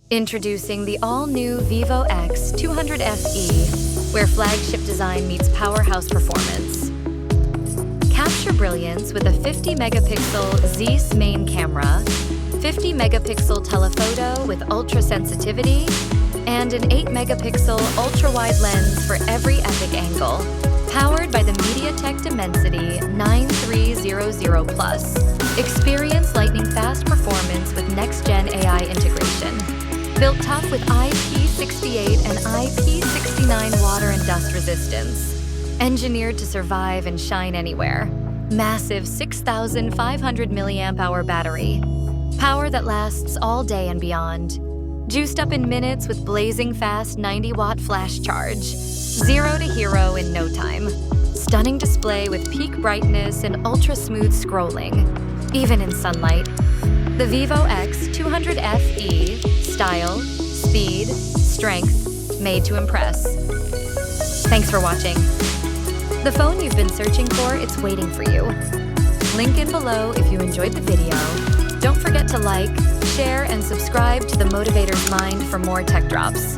Introducing the all-new VIVO X200 FE, where flagship design meets powerhouse performance. Capture brilliance with a 50-megapixel Zeiss main camera, 50-megapixel telephoto with ultra-sensitivity, and an 8-megapixel ultra-wide lens for every epic angle. Powered by the MediaTek Dimensity 9300 Plus. Experience lightning-fast performance with next-gen AI integration. Built tough with IP68 and IP69 water and dust resistance. Engineered to survive and shine anywhere. Massive 6,500 milliamp-hour battery. Power that lasts all day and beyond. Juiced up in minutes with blazing fast 90-watt FlashCharge. 0 to hero in no time. Stunning display with peak brightness and ultra-smooth scrolling, even in sunlight. The VIVO X200 FE, style, speed, strength, made to impress. Thanks for watching. The phone you've been searching for, it's waiting for you. Link in below if you enjoyed the video. Don't forget to like, share, and subscribe to the Motivators Mind for more tech drops.